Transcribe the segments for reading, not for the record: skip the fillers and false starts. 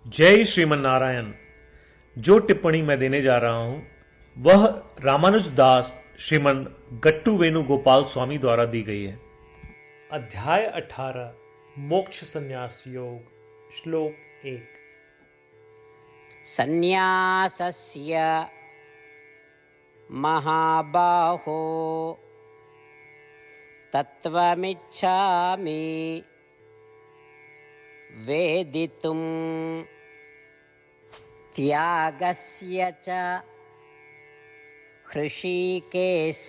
जय श्रीमन नारायण। जो टिप्पणी मैं देने जा रहा हूं वह रामानुज दास श्रीमन गट्टू वेणुगोपाल स्वामी द्वारा दी गई है। अध्याय 18 मोक्ष संन्यास योग, श्लोक 1। सन्न्यासस्य महाबाहो तत्त्वमिच्छामि वेदितुं त्यागस्य च हृषीकेश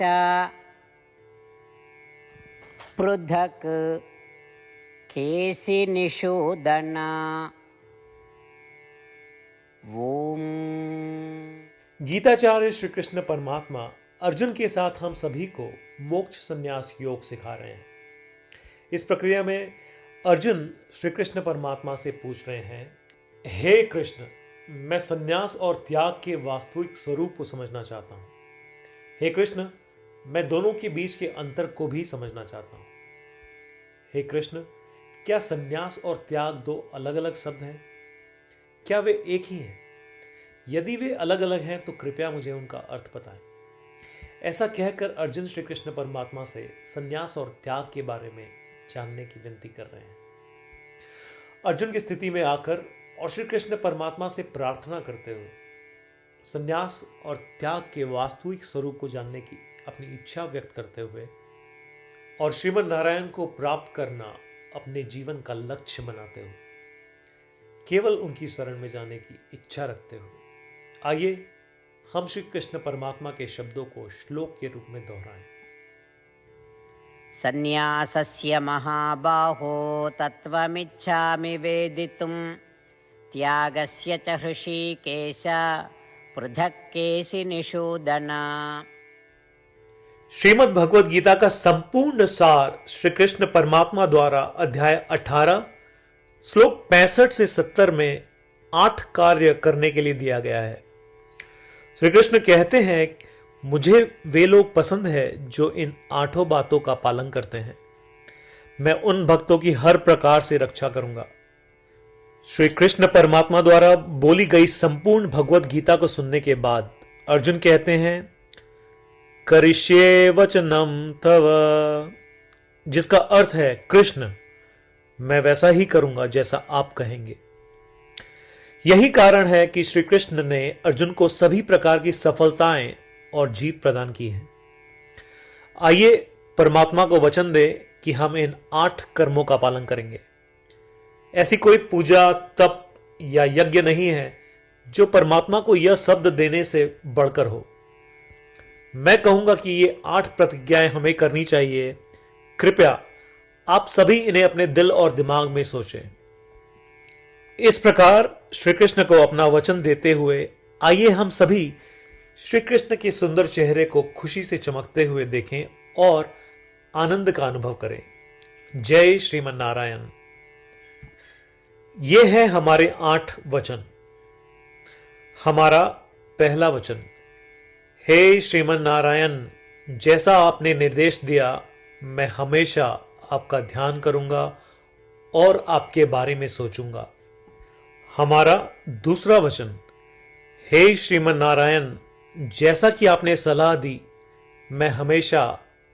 पृथक् केशिनिषूदन। ओम। गीताचार्य श्री कृष्ण परमात्मा अर्जुन के साथ हम सभी को मोक्ष संन्यास योग सिखा रहे हैं। इस प्रक्रिया में अर्जुन श्री कृष्ण परमात्मा से पूछ रहे हैं, हे कृष्ण, मैं संन्यास और त्याग के वास्तविक स्वरूप को समझना चाहता हूं। हे कृष्ण, मैं दोनों के बीच के अंतर को भी समझना चाहता हूं। हे कृष्ण, क्या संन्यास और त्याग दो अलग अलग शब्द हैं? क्या वे एक ही हैं? यदि वे अलग अलग हैं तो कृपया मुझे उनका अर्थ बताएं। ऐसा कहकर अर्जुन श्री कृष्ण परमात्मा से संन्यास और त्याग के बारे में जानने की विनती कर रहे हैं। अर्जुन की स्थिति में आकर और श्री कृष्ण परमात्मा से प्रार्थना करते हुए संन्यास और त्याग के वास्तविक स्वरूप को जानने की अपनी इच्छा व्यक्त करते हुए और श्रीमन नारायण को प्राप्त करना अपने जीवन का लक्ष्य बनाते हुए केवल उनकी शरण में जाने की इच्छा रखते हुए आइए हम श्री कृष्ण परमात्मा के शब्दों को श्लोक के रूप में दोहराएं। सन्न्यासस्य महाबाहो तत्त्वमिच्छामि वेदितुं त्यागस्य च हृषीकेश पृथक् केशिनिषूदन। श्रीमद् भगवद गीता का संपूर्ण सार श्री कृष्ण परमात्मा द्वारा अध्याय 18 श्लोक 65 से 70 में 8 कार्य करने के लिए दिया गया है। श्री कृष्ण कहते हैं, मुझे वे लोग पसंद है जो इन 8 बातों का पालन करते हैं। मैं उन भक्तों की हर प्रकार से रक्षा करूंगा। श्री कृष्ण परमात्मा द्वारा बोली गई संपूर्ण भगवद गीता को सुनने के बाद अर्जुन कहते हैं, करिष्ये वचनम तव, जिसका अर्थ है, कृष्ण, मैं वैसा ही करूंगा जैसा आप कहेंगे। यही कारण है कि श्री कृष्ण ने अर्जुन को सभी प्रकार की सफलताएं और जीत प्रदान की है। आइए परमात्मा को वचन दे कि हम इन 8 कर्मों का पालन करेंगे। ऐसी कोई पूजा, तप या यज्ञ नहीं है जो परमात्मा को यह शब्द देने से बढ़कर हो। मैं कहूंगा कि ये 8 प्रतिज्ञाएं हमें करनी चाहिए। कृपया आप सभी इन्हें अपने दिल और दिमाग में सोचें। इस प्रकार श्री कृष्ण को अपना वचन देते हुए आइए हम सभी श्री कृष्ण के सुंदर चेहरे को खुशी से चमकते हुए देखें और आनंद का अनुभव करें। जय श्रीमन नारायण। ये है हमारे 8 वचन। हमारा पहला वचन, हे श्रीमन नारायण, जैसा आपने निर्देश दिया मैं हमेशा आपका ध्यान करूंगा और आपके बारे में सोचूंगा। हमारा दूसरा वचन, हे श्रीमन नारायण, जैसा कि आपने सलाह दी मैं हमेशा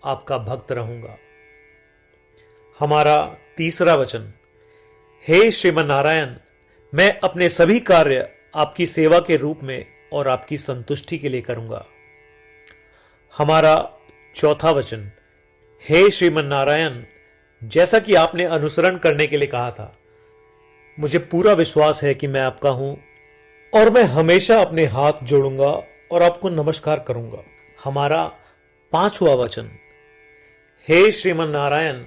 आपका भक्त रहूंगा। हमारा तीसरा वचन, हे श्रीमन नारायण, मैं अपने सभी कार्य आपकी सेवा के रूप में और आपकी संतुष्टि के लिए करूंगा। हमारा चौथा वचन, हे श्रीमन नारायण, जैसा कि आपने अनुसरण करने के लिए कहा था, मुझे पूरा विश्वास है कि मैं आपका हूं और मैं हमेशा अपने हाथ जोड़ूंगा और आपको नमस्कार करूंगा। हमारा पांचवा वचन, हे श्रीमन नारायण,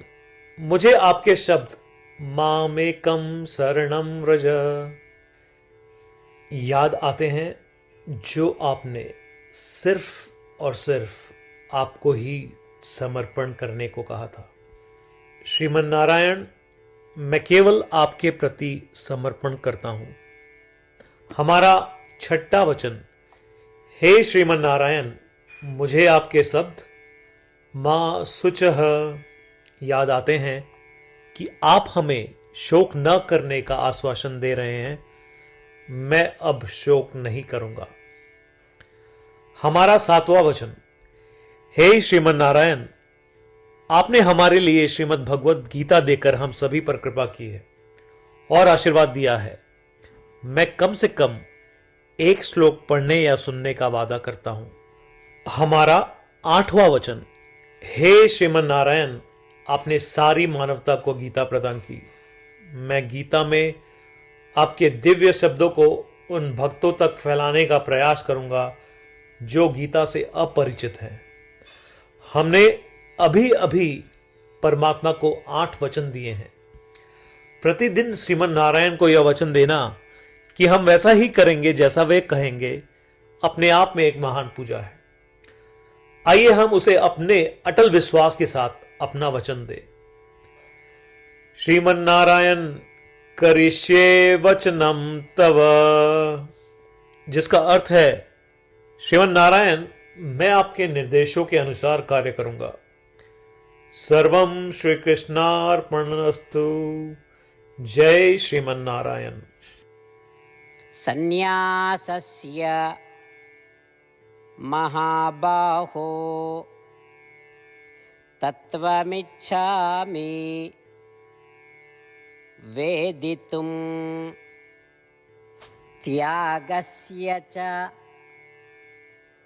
मुझे आपके शब्द मामेकम शरणम व्रज याद आते हैं जो आपने सिर्फ और सिर्फ आपको ही समर्पण करने को कहा था। श्रीमन नारायण, मैं केवल आपके प्रति समर्पण करता हूं। हमारा छठा वचन, हे श्रीमन नारायण, मुझे आपके शब्द मां शुचः याद आते हैं कि आप हमें शोक न करने का आश्वासन दे रहे हैं मैं अब शोक नहीं करूंगा। हमारा 7वां वचन। हे श्रीमन नारायण, आपने हमारे लिए श्रीमद् भगवत गीता देकर हम सभी पर कृपा की है और आशीर्वाद दिया है। मैं कम से कम एक श्लोक पढ़ने या सुनने का वादा करता हूं। हमारा 8वां वचन। हे श्रीमन नारायण, आपने सारी मानवता को गीता प्रदान की। मैं गीता में आपके दिव्य शब्दों को उन भक्तों तक फैलाने का प्रयास करूंगा जो गीता से अपरिचित हैं। हमने अभी अभी परमात्मा को 8 वचन दिए हैं। प्रतिदिन श्रीमन नारायण को यह वचन देना कि हम वैसा ही करेंगे जैसा वे कहेंगे, अपने आप में एक महान पूजा है। आइए हम उसे अपने अटल विश्वास के साथ अपना वचन दें। श्रीमन नारायण करिष्ये वचनम तव, जिसका अर्थ है, श्रीमन नारायण, मैं आपके निर्देशों के अनुसार कार्य करूंगा। सर्वम श्री कृष्णार्पणमस्तु। जय श्रीमन नारायण। सन्न्यासस्य महाबाहो तत्त्वमिच्छामि वेदितुं त्यागस्य च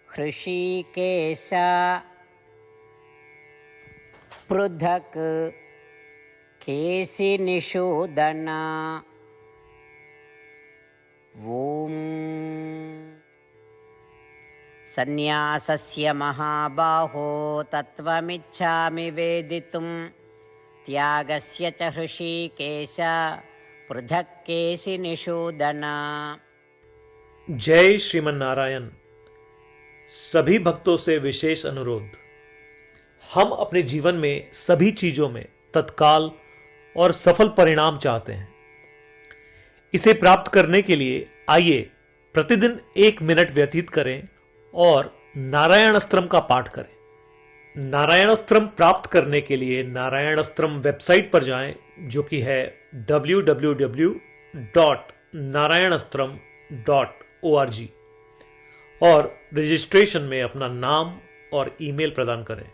हृषीकेश पृथक् केशिनिषूदन। ॐ सन्न्यासस्य महाबाहो तत्त्वमिच्छामि वेदितुं त्यागस्य च हृषीकेश पृथक् केशिनिषूदन। जय श्रीमन नारायण। सभी भक्तों से विशेष अनुरोध। हम अपने जीवन में सभी चीजों में तत्काल और सफल परिणाम चाहते हैं। इसे प्राप्त करने के लिए आइए प्रतिदिन 1 मिनट व्यतीत करें और नारायण अस्त्रम का पाठ करें। नारायण अस्त्रम प्राप्त करने के लिए नारायण अस्त्रम वेबसाइट पर जाएं, जो कि है www.narayanastram.org, और रजिस्ट्रेशन में अपना नाम और ईमेल प्रदान करें।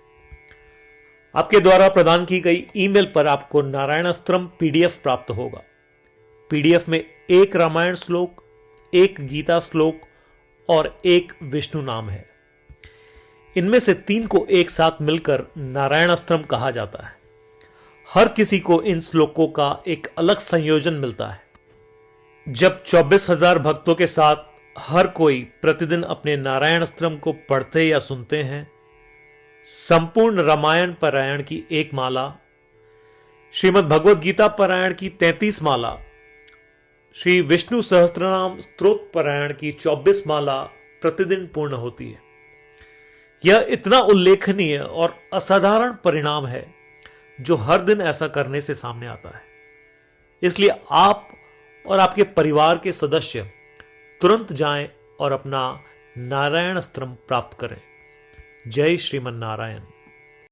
आपके द्वारा प्रदान की गई ईमेल पर आपको नारायण अस्त्रम पीडीएफ प्राप्त होगा। पीडीएफ में 1 रामायण श्लोक, 1 गीता श्लोक और 1 विष्णु नाम है। इनमें से 3 को एक साथ मिलकर नारायण अस्त्रम कहा जाता है। हर किसी को इन श्लोकों का एक अलग संयोजन मिलता है। जब 24,000 भक्तों के साथ हर कोई प्रतिदिन अपने नारायण अस्त्रम को पढ़ते या सुनते हैं, संपूर्ण रामायण पारायण की 1 माला, श्रीमद् भगवद गीता पारायण की 33 माला, श्री विष्णु सहस्त्रनाम स्तोत्र पारायण की 24 माला प्रतिदिन पूर्ण होती है। यह इतना उल्लेखनीय और असाधारण परिणाम है जो हर दिन ऐसा करने से सामने आता है। इसलिए आप और आपके परिवार के सदस्य तुरंत जाएं और अपना नारायण अस्त्रम प्राप्त करें। जय श्रीमन नारायण।